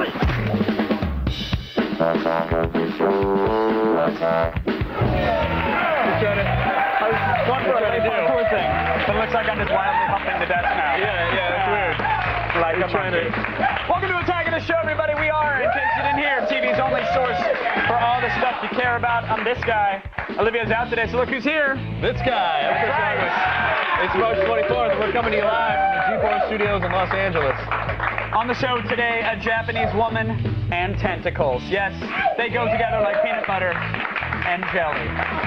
One for a parkour thing, but it looks like I'm just wildly humping the desk now. Yeah, it's weird. Like a monkey. Welcome to Attack of the Show, everybody. We are, in case you didn't hear, TV's only source for all the stuff you care about. I'm this guy. Olivia's out today, so look who's here. This guy. I'm Chris Harris. It's March 24th, and we're coming to you live from the G4 Studios in Los Angeles. On the show today, a Japanese woman and tentacles. Yes, they go together like peanut butter and jelly.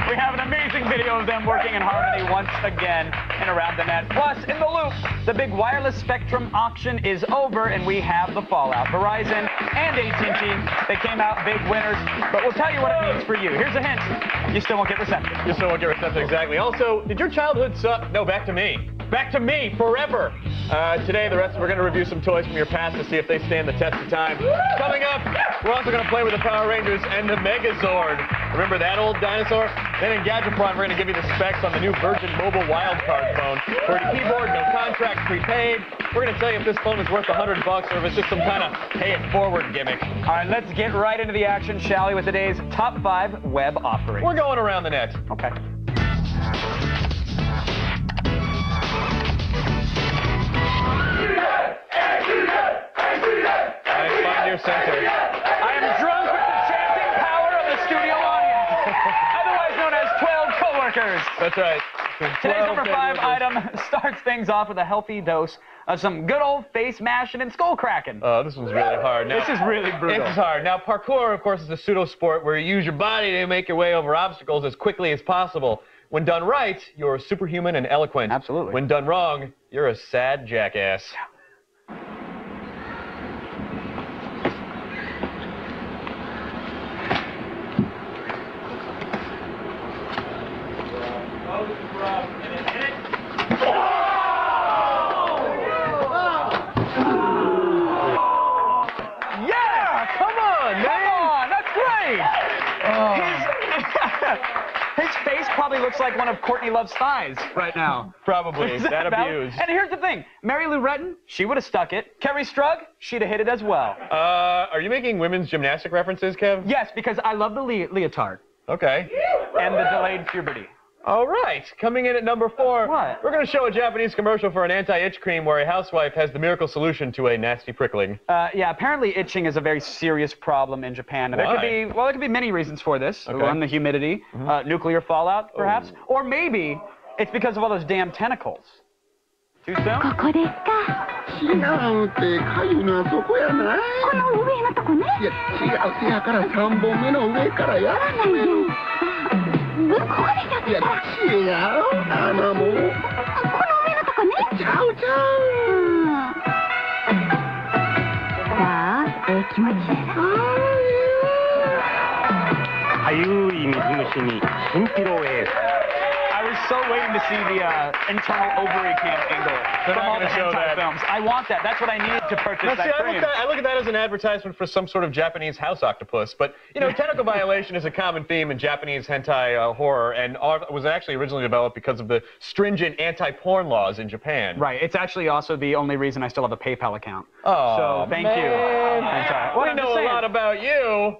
We have an amazing video of them working in harmony once again and around the net. Plus, in the loop, the big wireless spectrum auction is over, and we have the fallout. Verizon and AT&T, they came out big winners, but we'll tell you what it means for you. Here's a hint. You still won't get reception. You still won't get reception, exactly. Also, did your childhood suck? No, back to me. Back to me, forever. Today, we're going to review some toys from your past to see if they stand the test of time. Coming up, we're also going to play with the Power Rangers and the Megazord. Remember that old dinosaur? Then in Gadgetron, we're going to give you the specs on the new Virgin Mobile Wildcard phone. For the keyboard, no contract, prepaid. We're going to tell you if this phone is worth $100 or if it's just some kind of pay-it-forward gimmick. All right, let's get right into the action, shall we, with today's top 5 web offerings. We're going around the net. Okay. Find your center. I am drunk with the chanting power of the studio audience, otherwise known as 12 coworkers. That's right. Today's number 5 item starts things off with a healthy dose of some good old face mashing and skull cracking. Oh, this one's really hard. Now, this is really brutal. It's hard. Now, parkour, of course, is a pseudo sport where you use your body to make your way over obstacles as quickly as possible. When done right, you're superhuman and eloquent. Absolutely. When done wrong, you're a sad jackass. His face probably looks like one of Courtney Love's thighs right now. Probably. That abused. And here's the thing. Mary Lou Retton, she would have stuck it. Kerry Strug, she'd have hit it as well. Are you making women's gymnastic references, Kev? Yes, because I love the leotard. Okay. And the delayed puberty. All right. Coming in at number 4. What? We're going to show a Japanese commercial for an anti-itch cream where a housewife has the miracle solution to a nasty prickling. Yeah, apparently itching is a very serious problem in Japan. And Why? there could be many reasons for this. Okay. One, the humidity, nuclear fallout, perhaps. Or maybe it's because of all those damn tentacles. Too soon? I was so waiting to see the internal ovary cam angle from all the hentai films. I want that. That's what I need to purchase Now, that cream. I look at that as an advertisement for some sort of Japanese house octopus. But, you know, tentacle violation is a common theme in Japanese hentai horror and was actually originally developed because of the stringent anti-porn laws in Japan. Right. It's actually also the only reason I still have a PayPal account. Oh, so thank you. Hentai. Well, we know a lot about you.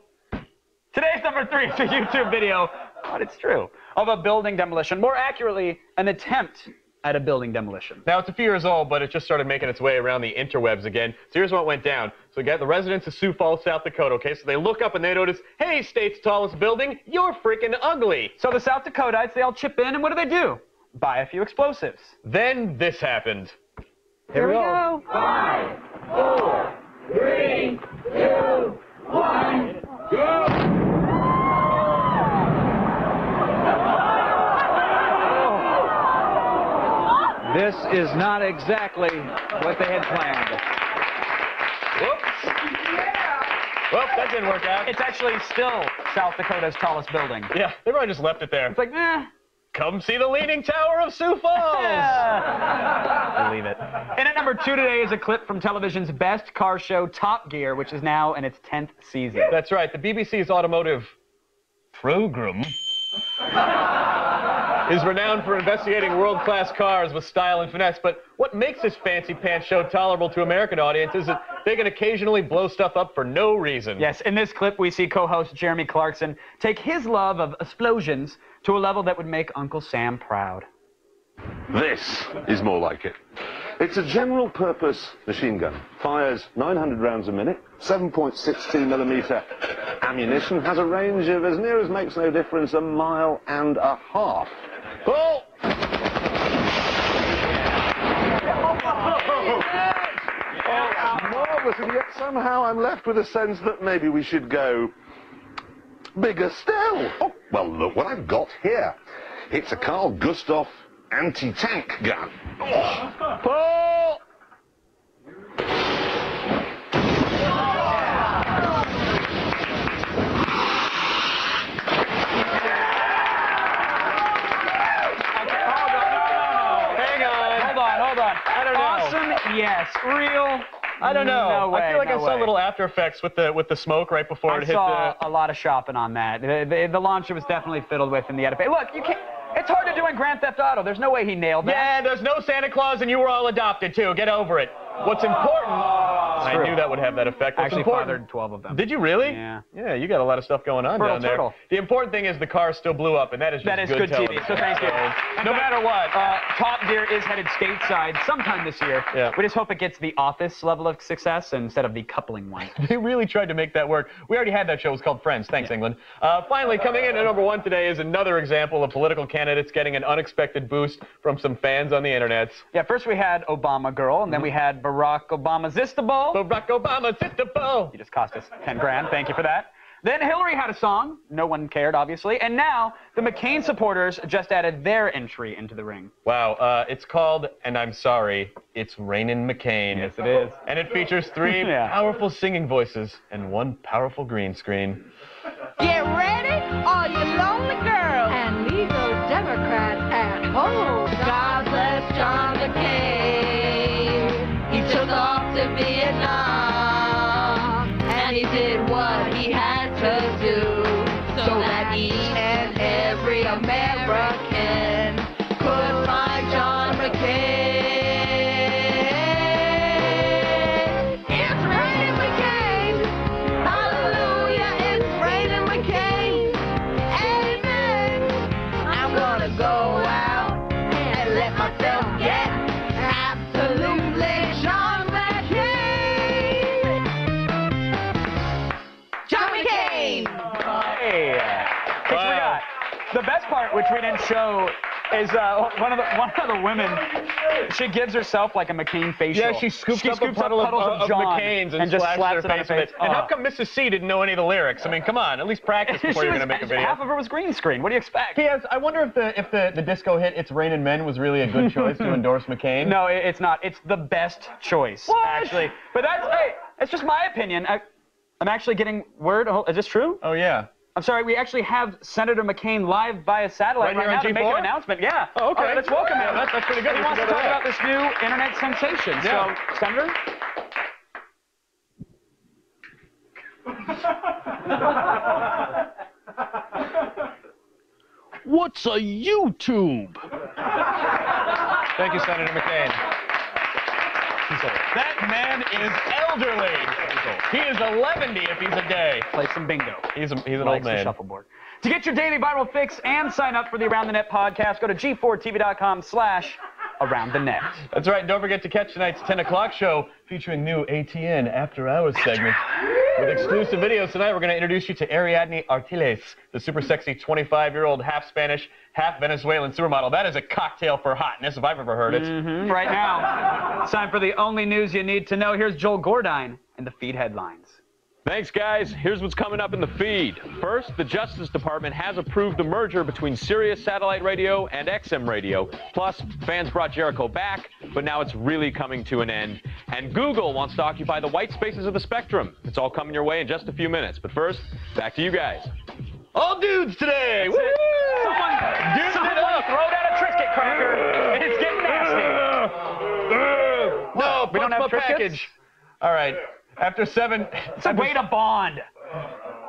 Today's number 3 is a YouTube video, but it's true, of a building demolition. More accurately, an attempt at a building demolition. Now, it's a few years old, but it just started making its way around the interwebs again. So here's what went down. So we got the residents of Sioux Falls, South Dakota, okay? So they look up and they notice, hey, state's tallest building, you're freaking ugly. So the South Dakotites, they all chip in, and what do? Buy a few explosives. Then this happened. Here we go. 5, 4, 3, 2, 1, go! This is not exactly what they had planned. Whoops. Well, that didn't work out. It's actually still South Dakota's tallest building. Yeah, they probably just left it there. It's like, Come see the Leaning Tower of Sioux Falls. Believe it. And at number 2 today is a clip from television's best car show, Top Gear, which is now in its 10th season. That's right. The BBC's automotive program is renowned for investigating world-class cars with style and finesse, but what makes this fancy pants show tolerable to American audiences is that they can occasionally blow stuff up for no reason. Yes, in this clip we see co-host Jeremy Clarkson take his love of explosions to a level that would make Uncle Sam proud. This is more like it. It's a general-purpose machine gun. Fires 900 rounds a minute, 7.62mm ammunition, has a range of, as near as makes no difference, 1.5 miles. Oh! Marvellous, and yet somehow I'm left with a sense that maybe we should go bigger still. Oh, well, look what I've got here. It's a Carl Gustav anti-tank gun. Oh. Pull! Hold on. I don't know. Awesome, yes. Real, I don't know. No way, I feel like no I saw way. little After Effects with the smoke right before it hit I saw a lot of shopping on that. The launcher was definitely fiddled with in the edit. Look, you can't. It's hard to do in Grand Theft Auto. There's no way he nailed that. Yeah, there's no Santa Claus, and you were all adopted too. Get over it. What's important? I knew that would have that effect. What's Actually important? fathered 12 of them. Did you really? Yeah. Yeah, you got a lot of stuff going on down there. Turtle. The important thing is the car still blew up, and that is just good television. TV, so thank you. No matter what. Top Gear is headed stateside sometime this year. Yeah. We just hope it gets the Office level of success instead of the coupling one. They really tried to make that work. We already had that show. It was called Friends. Thanks, England. Finally, coming in at #1 today is another example of political candidates getting an unexpected boost from some fans on the internet. Yeah, first we had Obama Girl, and then we had Barack Obama Zistable. Barack Obama, sister Bo. He just cost us 10 grand. Thank you for that. Then Hillary had a song. No one cared, obviously. And now the McCain supporters just added their entry into the ring. Wow, it's called, and I'm sorry, It's Rainin' McCain. Yes, it is. And it features 3 powerful singing voices and 1 powerful green screen. Get ready, all you lonely girls, and leave those Democrats at home. God bless John McCain. He took off to Vietnam, and he did what he had to do, so that each and every American could find John McCain. It's raining McCain. Hallelujah, it's raining McCain. Amen. I'm gonna go out and let myself get absolutely John McCain. John McCain. Hey. Which we got. The best part, which we didn't show, is one of the women. She gives herself like a McCain facial. Yeah, she scoops up a puddle of John McCain's and just slaps it her on face with it. And how come Mrs. C didn't know any of the lyrics? I mean, come on, at least practice before you're going to make a video. Half of her was green screen. What do you expect? P.S. I wonder if the disco hit "It's Rainin' Men" was really a good choice to endorse McCain. No, it's not. It's the best choice, actually. But that's, hey, it's just my opinion. I'm actually getting word. Is this true? Oh, yeah. I'm sorry, we actually have Senator McCain live via satellite right now to make an announcement. Yeah. Oh, okay. All right, let's welcome him. That's pretty good. He wants to talk about this new internet sensation. Yeah. So, Senator? What's a YouTube? Thank you, Senator McCain. That man is elderly. He is 11 if he's a day. Play some bingo. He's an old Likes the man. shuffleboard. To get your daily viral fix and sign up for the Around the Net podcast, go to g4tv.com/aroundthenet. That's right. Don't forget to catch tonight's 10 o'clock show featuring new ATN After Hours segment. With exclusive videos tonight, we're going to introduce you to Ariadne Artiles, the super sexy 25-year-old half Spanish, half Venezuelan supermodel. That is a cocktail for hotness, if I've ever heard it. Right now, it's time for the only news you need to know. Here's Joel Gordine and the feed headlines. Thanks, guys. Here's what's coming up in the feed. First, the Justice Department has approved the merger between Sirius Satellite Radio and XM Radio. Plus, fans brought Jericho back, but now it's really coming to an end. And Google wants to occupy the white spaces of the spectrum. It's all coming your way in just a few minutes. But first, back to you guys. All dudes today! Woo! Someone throw down a Triscuit cracker. It's getting nasty. No, we don't have my Triscuits? package. All right. After 7... It's a way to bond.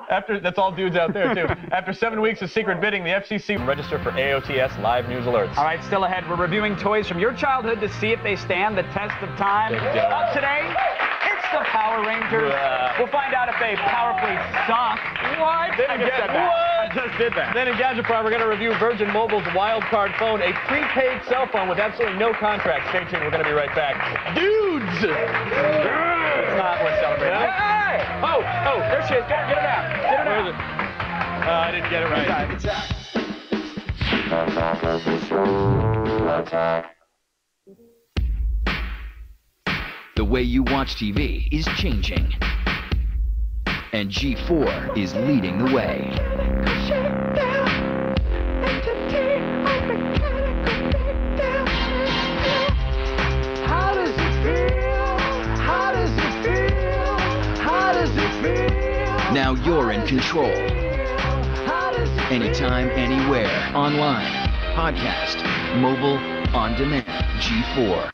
That's all dudes out there, too. After 7 weeks of secret bidding, the FCC register for AOTS live news alerts. All right, still ahead, we're reviewing toys from your childhood to see if they stand the test of time. Up today, it's the Power Rangers. We'll find out if they powerfully suck. What? I just did that. Then in Gadget Prime, we're going to review Virgin Mobile's Wildcard phone, a prepaid cell phone with absolutely no contract. Stay tuned. We're going to be right back. Dudes! It's not worth celebrating. Hey! Oh, There she is. Get it out. Get it out. I didn't get it right. It's out. The way you watch TV is changing. And G4 is leading the way. How does it feel? How does it feel? How does it feel? Now you're in control. Anytime, anywhere, online, podcast, mobile, on demand, G4.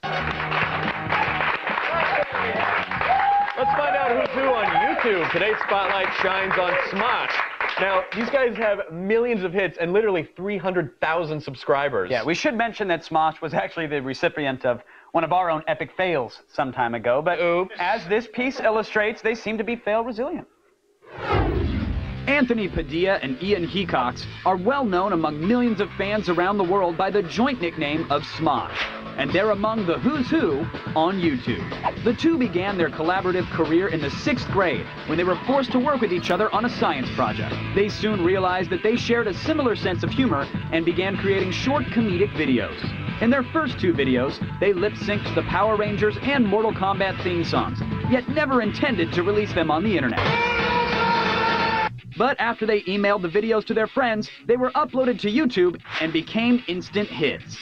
Let's find out who's who on YouTube. Today's spotlight shines on Smosh. Now, these guys have millions of hits and literally 300,000 subscribers. Yeah, we should mention that Smosh was actually the recipient of one of our own epic fails some time ago. But as this piece illustrates, they seem to be fail resilient. Anthony Padilla and Ian Hecox are well known among millions of fans around the world by the joint nickname of Smosh, and they're among the who's who on YouTube. The two began their collaborative career in the 6th grade when they were forced to work with each other on a science project. They soon realized that they shared a similar sense of humor and began creating short comedic videos. In their first 2 videos, they lip-synced the Power Rangers and Mortal Kombat theme songs, yet never intended to release them on the internet. But after they emailed the videos to their friends, they were uploaded to YouTube and became instant hits.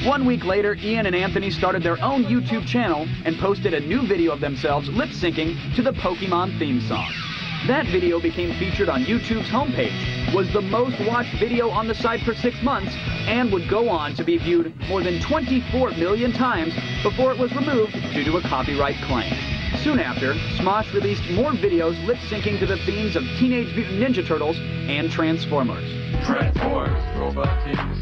1 week later, Ian and Anthony started their own YouTube channel and posted a new video of themselves lip-syncing to the Pokemon theme song. That video became featured on YouTube's homepage, was the most watched video on the site for 6 months, and would go on to be viewed more than 24 million times before it was removed due to a copyright claim. Soon after, Smosh released more videos lip-syncing to the themes of Teenage Mutant Ninja Turtles and Transformers.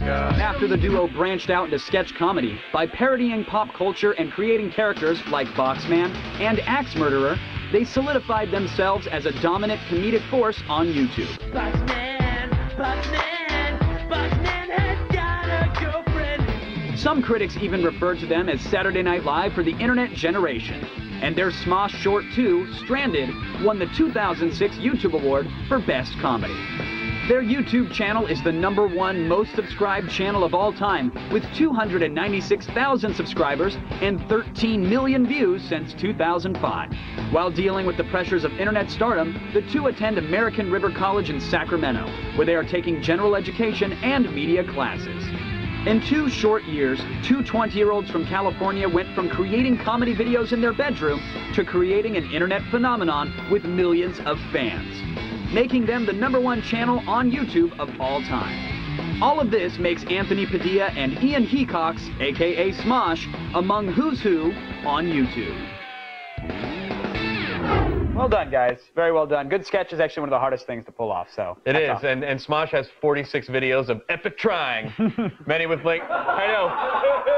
After the duo branched out into sketch comedy by parodying pop culture and creating characters like Boxman and Axe Murderer, they solidified themselves as a dominant comedic force on YouTube. Boxman has got a girlfriend. Some critics even referred to them as Saturday Night Live for the internet generation. And their Smosh short 2, Stranded, won the 2006 YouTube Award for Best Comedy. Their YouTube channel is the #1 most subscribed channel of all time, with 296,000 subscribers and 13 million views since 2005. While dealing with the pressures of internet stardom, the two attend American River College in Sacramento, where they are taking general education and media classes. In 2 short years, 2 20-year-olds from California went from creating comedy videos in their bedroom to creating an internet phenomenon with millions of fans, making them the #1 channel on YouTube of all time. All of this makes Anthony Padilla and Ian Hecox, aka Smosh, among who's who on YouTube. Well done, guys. Very well done. Good sketch is actually one of the hardest things to pull off, so. It is, and Smosh has 46 videos of epic trying. Many with like, I know.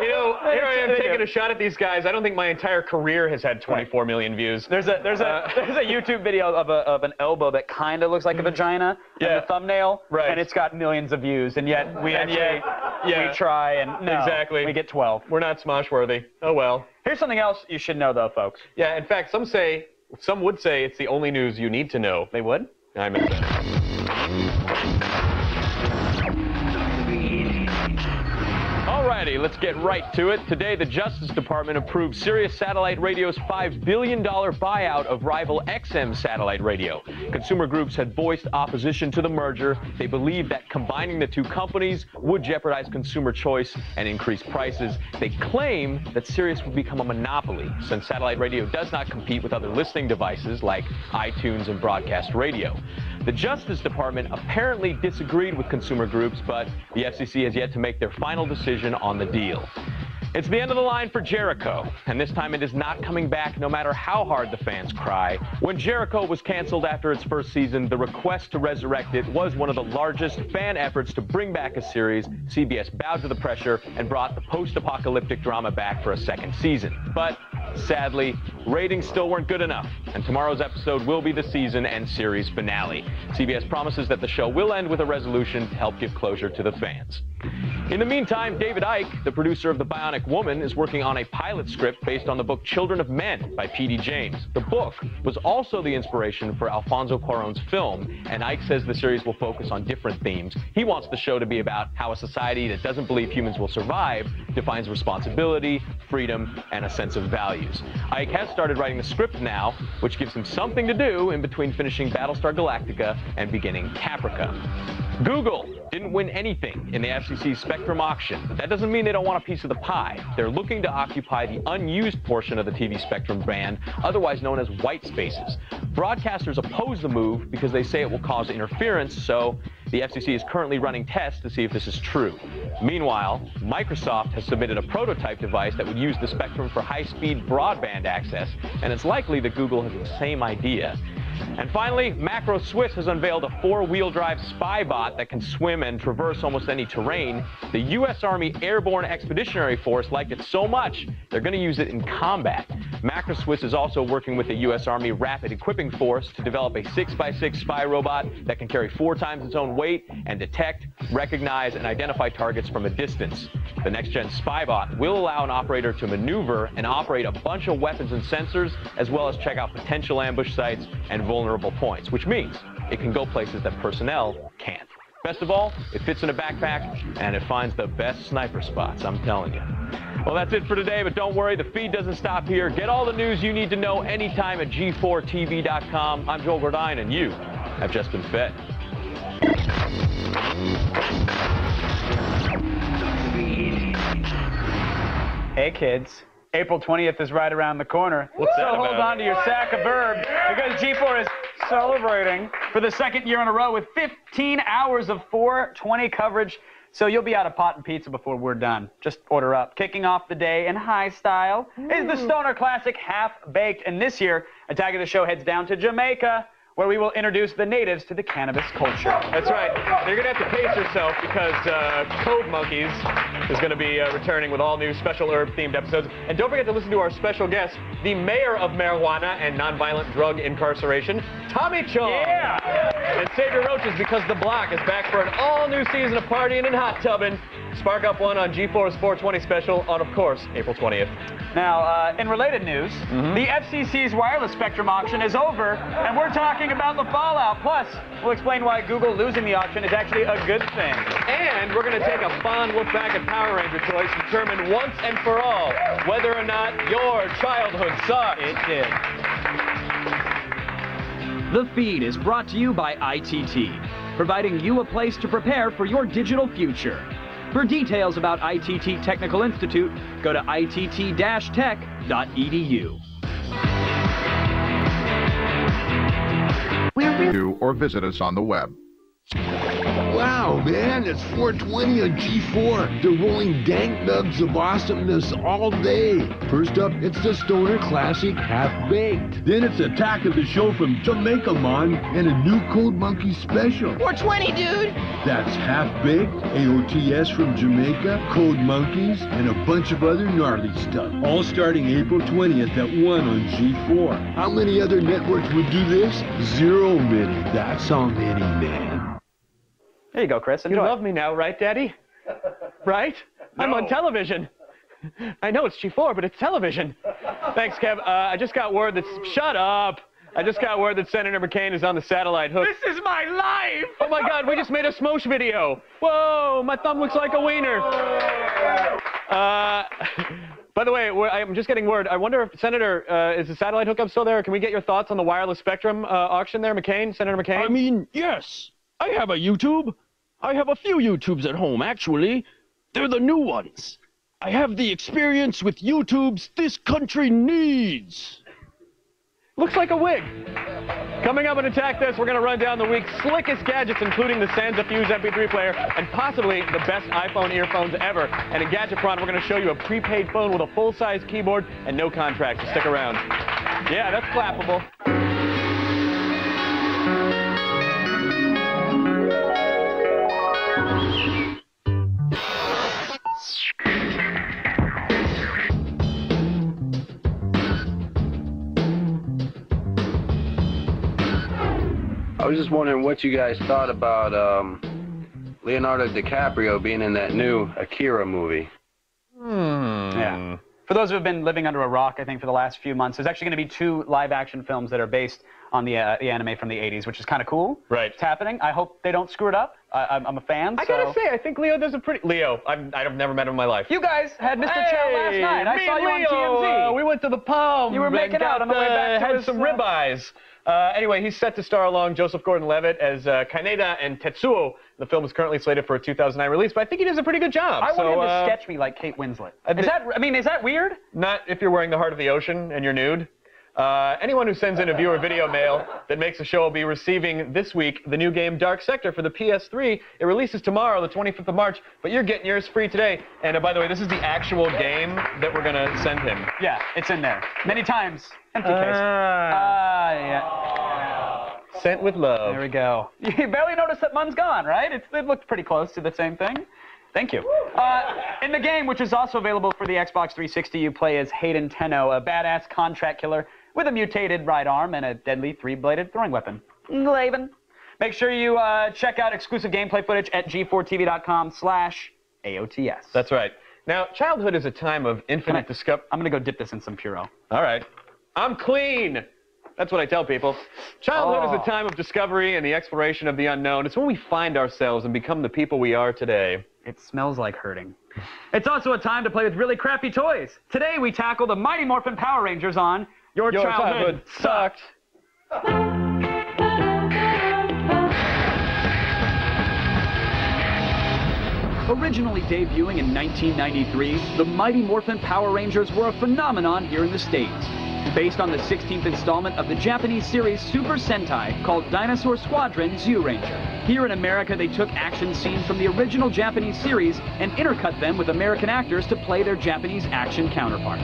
You know, here I am taking a shot at these guys. I don't think my entire career has had 24 million views. There's a YouTube video of an elbow that kind of looks like a vagina in the thumbnail, and it's got millions of views, and yet we try and exactly. We get 12. We're not Smosh worthy. Oh well. Here's something else you should know, though, folks. Yeah, in fact, some would say it's the only news you need to know. They would? I meant that. Alrighty, let's get right to it. Today, the Justice Department approved Sirius Satellite Radio's $5 billion buyout of rival XM Satellite Radio. Consumer groups had voiced opposition to the merger. They believed that combining the two companies would jeopardize consumer choice and increase prices. They claim that Sirius would become a monopoly since satellite radio does not compete with other listening devices like iTunes and broadcast radio. The Justice Department apparently disagreed with consumer groups, but the FCC has yet to make their final decision on the deal. It's the end of the line for Jericho, and this time it is not coming back no matter how hard the fans cry. When Jericho was canceled after its first season, the request to resurrect it was one of the largest fan efforts to bring back a series. CBS bowed to the pressure and brought the post-apocalyptic drama back for a second season. But sadly, ratings still weren't good enough, and tomorrow's episode will be the season and series finale. CBS promises that the show will end with a resolution to help give closure to the fans. In the meantime, David Icke, the producer of The Bionic Woman, is working on a pilot script based on the book Children of Men by P.D. James. The book was also the inspiration for Alfonso Cuarón's film, and Icke says the series will focus on different themes. He wants the show to be about how a society that doesn't believe humans will survive defines responsibility, freedom, and a sense of values. Icke has started writing the script now, which gives him something to do in between finishing Battlestar Galactica and beginning Caprica. Google didn't win anything in the FCC's Spectrum auction, but that doesn't mean they don't want a piece of the pie. They're looking to occupy the unused portion of the TV Spectrum band, otherwise known as white spaces. Broadcasters oppose the move because they say it will cause interference, so the FCC is currently running tests to see if this is true. Meanwhile, Microsoft has submitted a prototype device that would use the spectrum for high-speed broadband access, and it's likely that Google has the same idea. And finally, Macro Swiss has unveiled a four-wheel drive spy bot that can swim and traverse almost any terrain. The U.S. Army Airborne Expeditionary Force liked it so much, they're going to use it in combat. Macro Swiss is also working with the U.S. Army Rapid Equipping Force to develop a 6x6 spy robot that can carry 4 times its own weight and detect, recognize, and identify targets from a distance. The next-gen spy bot will allow an operator to maneuver and operate a bunch of weapons and sensors, as well as check out potential ambush sites and vulnerable points, which means it can go places that personnel can't. Best of all, it fits in a backpack, and it finds the best sniper spots, I'm telling you. Well, that's it for today, but don't worry, the feed doesn't stop here. Get all the news you need to know anytime at G4TV.com. I'm Joel Gordine, and you have just been fed. Hey, kids. April 20th is right around the corner. What's that so hold about? on to your sack of verbs, because G4 is celebrating for the second year in a row with 15 hours of 420 coverage. So you'll be out of pot and pizza before we're done. Just order up. Kicking off the day in high style is the Stoner Classic Half Baked. And this year, Attack of the Show heads down to Jamaica, where we will introduce the natives to the cannabis culture. That's right. You're going to have to pace yourself because Code Monkeys is going to be returning with all new special herb-themed episodes. And don't forget to listen to our special guest, the mayor of marijuana and nonviolent drug incarceration, Tommy Chong. Yeah! And save your roaches because The Block is back for an all-new season of partying and hot tubbing. Spark up one on G4's 420 special on, of course, April 20th. Now, in related news, the FCC's wireless spectrum auction is over, and we're talking about the fallout. Plus, we'll explain why Google losing the auction is actually a good thing. And we're going to take a fond look back at Power Ranger toys to determine once and for all whether or not your childhood sucked. It did. The feed is brought to you by ITT, providing you a place to prepare for your digital future. For details about ITT Technical Institute, go to itt-tech.edu. Or visit us on the web. Wow, man, it's 420 on G4. They're rolling dank nugs of awesomeness all day. First up, it's the Stoner Classic Half Baked. Then it's Attack of the Show from Jamaica, Mon, and a new Code Monkey special. 420, dude. That's Half Baked, AOTS from Jamaica, Code Monkeys, and a bunch of other gnarly stuff. All starting April 20th at 1 on G4. How many other networks would do this? 0 many. That's how many, man. There you go, Chris. You love me now, right, Daddy? Right? No. I'm on television. I know it's G4, but it's television. Thanks, Kev. I just got word that... Shut up! I just got word that Senator McCain is on the satellite hook. This is my life! Oh my God, we just made a Smosh video. Whoa, my thumb looks like a wiener. By the way, I'm just getting word. I wonder if Senator, is the satellite hookup still there? Can we get your thoughts on the wireless spectrum auction there, McCain? Senator McCain? I mean, yes. I have a YouTube. I have a few YouTubes at home, actually. They're the new ones. I have the experience with YouTube's This Country Needs. Looks like a wig. Coming up on Attack This, we're going to run down the week's slickest gadgets, including the Sansa Fuse MP3 player and possibly the best iPhone earphones ever. And in Gadget Prawn, we're going to show you a prepaid phone with a full-size keyboard and no contract, so stick around. Yeah, that's clappable. I was just wondering what you guys thought about Leonardo DiCaprio being in that new Akira movie. Yeah. For those who have been living under a rock, I think, for the last few months, there's actually going to be 2 live-action films that are based on the anime from the 80s, which is kind of cool. Right. It's happening. I hope they don't screw it up. I'm a fan. I gotta say, I think Leo does a pretty... Leo, I've never met him in my life. You guys had Mr. Chow last night. I saw you on TMZ. We went to the Palm. You were making out on the way back to had some ribeyes. Anyway, he's set to star along Joseph Gordon-Levitt as Kaneda and Tetsuo. The film is currently slated for a 2009 release, but I think he does a pretty good job. I want him to sketch me like Kate Winslet. Is that weird? Not if you're wearing the Heart of the Ocean and you're nude. Anyone who sends in a viewer video mail that makes the show will be receiving this week the new game Dark Sector for the PS3. It releases tomorrow, the 25th of March, but you're getting yours free today. And by the way, this is the actual game that we're going to send him. Yeah, it's in there. Many times. Empty case. Yeah. Sent with love. There we go. You barely noticed that Mun's gone, right? It looked pretty close to the same thing. Thank you. In the game, which is also available for the Xbox 360, you play as Hayden Tenno, a badass contract killer with a mutated right arm and a deadly 3-bladed throwing weapon. Glaven. Make sure you check out exclusive gameplay footage at g4tv.com/AOTS. That's right. Now, childhood is a time of infinite discovery. I'm going to go dip this in some Puro. All right. I'm clean. That's what I tell people. Childhood is a time of discovery and the exploration of the unknown. It's when we find ourselves and become the people we are today. It smells like hurting. It's also a time to play with really crappy toys. Today we tackle the Mighty Morphin Power Rangers on Your Childhood Sucked. Originally debuting in 1993, the Mighty Morphin Power Rangers were a phenomenon here in the States. Based on the 16th installment of the Japanese series Super Sentai called Dinosaur Squadron Zyuranger. Here in America, they took action scenes from the original Japanese series and intercut them with American actors to play their Japanese action counterparts.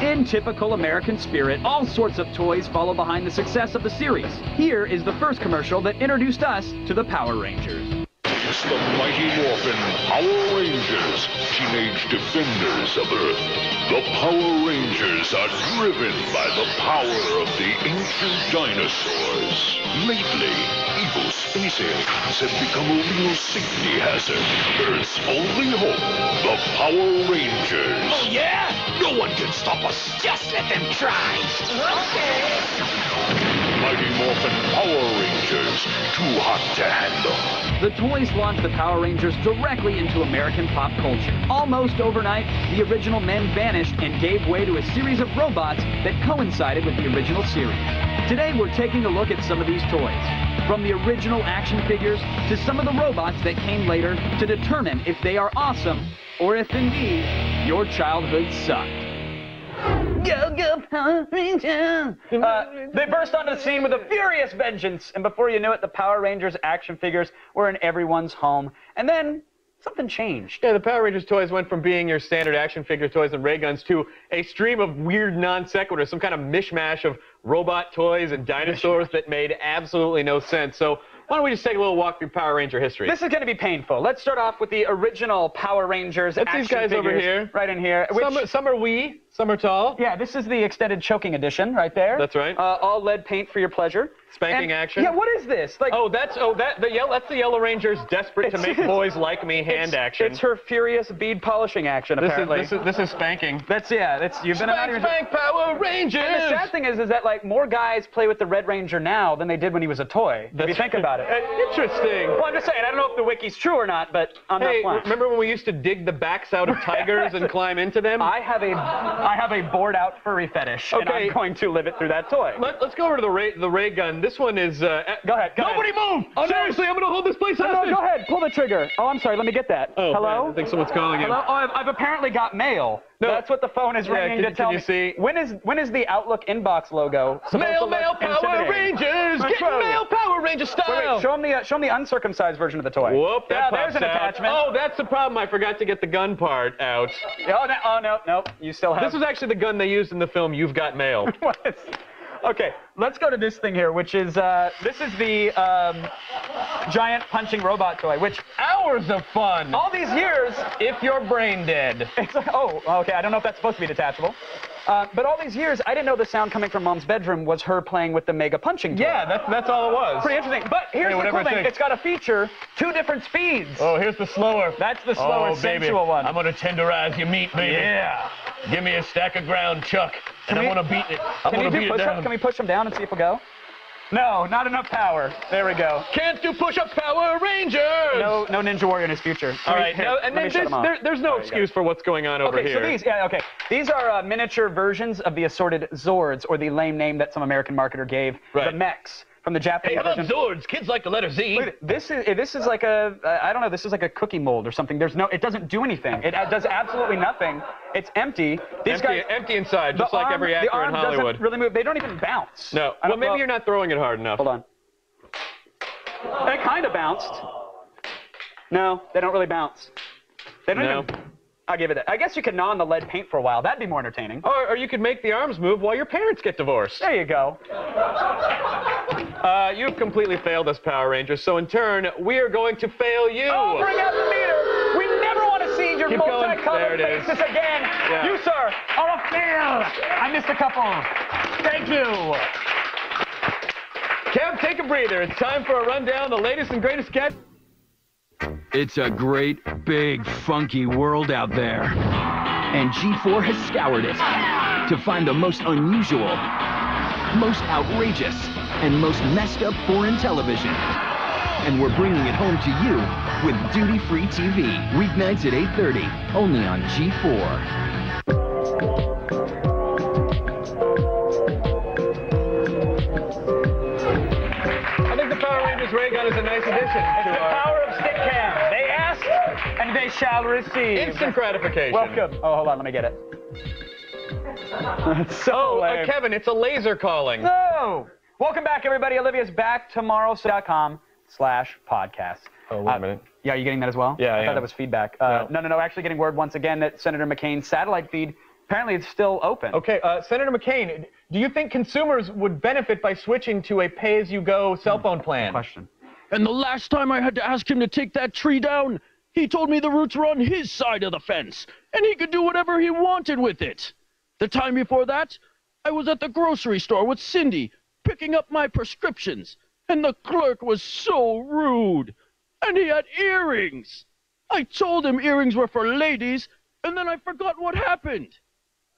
In typical American spirit, all sorts of toys follow behind the success of the series. Here is the first commercial that introduced us to the Power Rangers. It's the Mighty Morphin Power Rangers, teenage defenders of Earth. The Power Rangers are driven by the power of the ancient dinosaurs. Lately, evil space aliens have become a real safety hazard. Earth's only hope, the Power Rangers. Oh, yeah? No one can stop us. Just let them try. Okay. Mighty Morphin Power Rangers, too hot to handle. The toys launched the Power Rangers directly into American pop culture. Almost overnight, the original men vanished and gave way to a series of robots that coincided with the original series. Today, we're taking a look at some of these toys. From the original action figures to some of the robots that came later to determine if they are awesome or if indeed your childhood sucked. Go, go, Power Rangers! They burst onto the scene with a furious vengeance, and before you knew it, the Power Rangers action figures were in everyone's home. And then something changed. Yeah, the Power Rangers toys went from being your standard action figure toys and ray guns to a stream of weird non sequiturs, some kind of mishmash of robot toys and dinosaurs that made absolutely no sense. So why don't we just take a little walk through Power Ranger history? This is going to be painful. Let's start off with the original Power Rangers That's action these guys figures over here. Right in here. Some are wee, some are tall. Yeah, this is the extended choking edition right there. That's right. All lead paint for your pleasure. Spanking action. Yeah, what is this? Like, that's the Yellow Rangers desperate to make boys like me hand action. It's her furious bead polishing action. Apparently, this is spanking. You've been out here. Spank Power Rangers. And the sad thing is that like more guys play with the Red Ranger now than they did when he was a toy. If you think about it. Interesting. Well, I'm just saying. I don't know if the wiki's true or not, but I'm not playing. Remember when we used to dig the backs out of tigers and climb into them? I have a bored out furry fetish, and I'm going to live it through that toy. Let's go over to the ray gun. This one is. Go ahead. Nobody move! Oh, seriously, I'm going to hold this place hostage. No, go ahead. Pull the trigger. Oh, I'm sorry. Let me get that. Oh, hello? Man, I think someone's calling you. Hello? Oh, I've apparently got mail. No. That's what the phone is ringing to tell me. See? When is the Outlook inbox logo supposed Mail to look Power Rangers! Get Mail Power Ranger style! Wait, show them the uncircumcised version of the toy. Whoop, that there's an pops out. attachment. Oh, that's the problem. I forgot to get the gun part out. Oh, no. You still have... This was actually the gun they used in the film You've Got Mail. Okay, let's go to this thing here, which is, this is the giant punching robot toy, which... Hours of fun! All these years... If you're brain dead. It's like, oh, okay, I don't know if that's supposed to be detachable. But all these years, I didn't know the sound coming from Mom's bedroom was her playing with the mega punching toy. Yeah, that's all it was. Pretty interesting. But here's the cool thing. It's got a feature, 2 different speeds. Oh, here's the slower. That's the slower, sensual one. I'm going to tenderize your meat, baby. Yeah. Give me a stack of ground chuck, and I'm going to beat it. I'm going to beat it down. Can we push them down and see if we'll go? No, not enough power. There we go. Can't do push-ups, Power Rangers! No Ninja Warrior in his future. All right, there's no excuse for what's going on over here. So these are miniature versions of the assorted Zords, or the lame name that some American marketer gave, the mechs. From the Japanese version. Hey, how about Zords? Kids like the letter Z. Look, this is like a, I don't know, this is like a cookie mold or something. It doesn't do anything. It does absolutely nothing. It's empty. Empty inside, just like every actor in Hollywood. Doesn't really move. They don't even bounce. No. Well, maybe you're not throwing it hard enough. Hold on. They kind of bounced. No, they don't really bounce. They don't even... I'll give it that. I guess you could gnaw on the lead paint for a while. That'd be more entertaining. Or you could make the arms move while your parents get divorced. There you go. You've completely failed us, Power Rangers, so in turn, we are going to fail you. Oh, bring out the meter! We never want to see your multicolored faces again. Yeah. You, sir, are a fail. I missed a couple. Thank you. Kev, take a breather. It's time for a rundown of the latest and greatest gadgets. It's a great, big, funky world out there. And G4 has scoured it to find the most unusual, most outrageous, and most messed up foreign television. And we're bringing it home to you with duty-free TV, weeknights at 8:30, only on G4. Ray gun is a nice addition. It's the power of stick cam. They ask, and they shall receive. Instant gratification. Welcome. Oh, hold on, let me get it. So lame. Kevin, it's a laser calling. No. Welcome back, everybody. Olivia's back tomorrow.com/podcast. Oh, wait a minute. Yeah, are you getting that as well? Yeah, I thought that was feedback. No. Actually getting word once again that Senator McCain's satellite feed, apparently it's still open. Okay, Senator McCain, do you think consumers would benefit by switching to a pay-as-you-go cell phone plan? Question. And the last time I had to ask him to take that tree down, he told me the roots were on his side of the fence, and he could do whatever he wanted with it. The time before that, I was at the grocery store with Cindy, picking up my prescriptions, and the clerk was so rude. And he had earrings. I told him earrings were for ladies, and then I forgot what happened.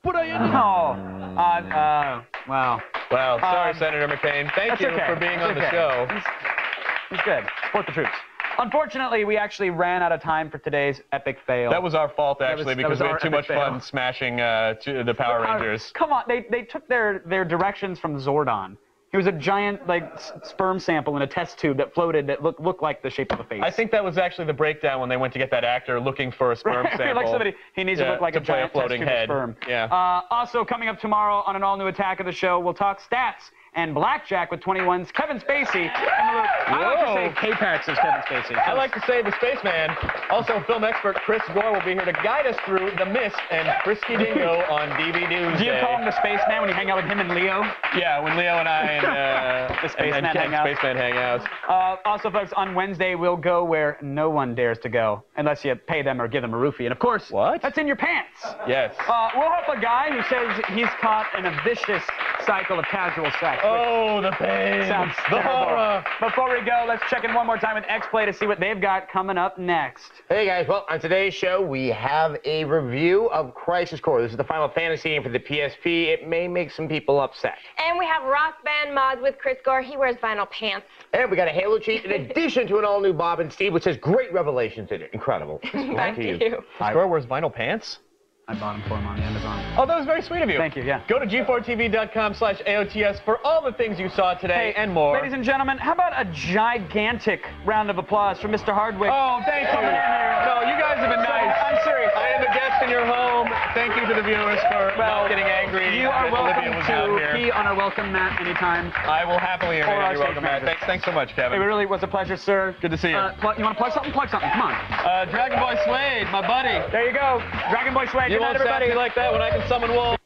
But I ended up... Wow. Well, sorry, Senator McCain. Thank you for being on the show. He's good. Support the troops. Unfortunately, we actually ran out of time for today's epic fail. That was our fault, actually, because we had too much fun smashing the Power Rangers. Come on, they took their directions from Zordon. He was a giant, like, sperm sample in a test tube that floated that looked like the shape of a face. I think that was actually the breakdown when they went to get that actor looking for a sperm sample. Like somebody, he needs to look like a giant floating test tube of sperm. Yeah. Also, coming up tomorrow on an all-new attack of the show, we'll talk stats and blackjack with 21's Kevin Spacey. I like to say K-Pax is Kevin Spacey. I like to say the Spaceman. Also, film expert Chris Gore will be here to guide us through The Mist and Frisky Dingo on DVD. Do you call him the Spaceman when you hang out with him and Leo? Yeah, when Leo and I and the Spaceman hang out. Also, folks, on Wednesday, we'll go where no one dares to go unless you pay them or give them a roofie. And, of course, that's in your pants. Yes. We'll help a guy who says he's caught in a vicious cycle of casual sex. Oh, the pain. Sounds the horror. Before we go, let's check in one more time with X-Play to see what they've got coming up next. Hey, guys. Well, on today's show, we have a review of Crisis Core. This is the Final Fantasy game for the PSP. It may make some people upset. And we have Rock Band mods with Chris Gore. He wears vinyl pants. And we got a Halo cheat in addition to an all-new Bob and Steve, which has great revelations in it. Incredible. Back to you. Chris Gore wears vinyl pants? I bought them for him on the Amazon. Oh, that was very sweet of you. Thank you, yeah. Go to g4tv.com/AOTS for all the things you saw today and more. Ladies and gentlemen, how about a gigantic round of applause for Mr. Hardwick? Oh, thank you. No, you guys have been nice. I'm serious. I am a guest in your home. thank you to the viewers for not getting angry. You are that welcome Olivia was not to here. pee on our welcome mat anytime. I will happily Or invade our your welcome stage mat. manager. Thanks so much, Kevin. It really was a pleasure, sir. Good to see you. You want to plug something? Plug something. Come on. Dragon Boy Suede, my buddy. There you go. Dragon Boy Suede. You Good night, won't sound everybody. me like that when I can summon wolves.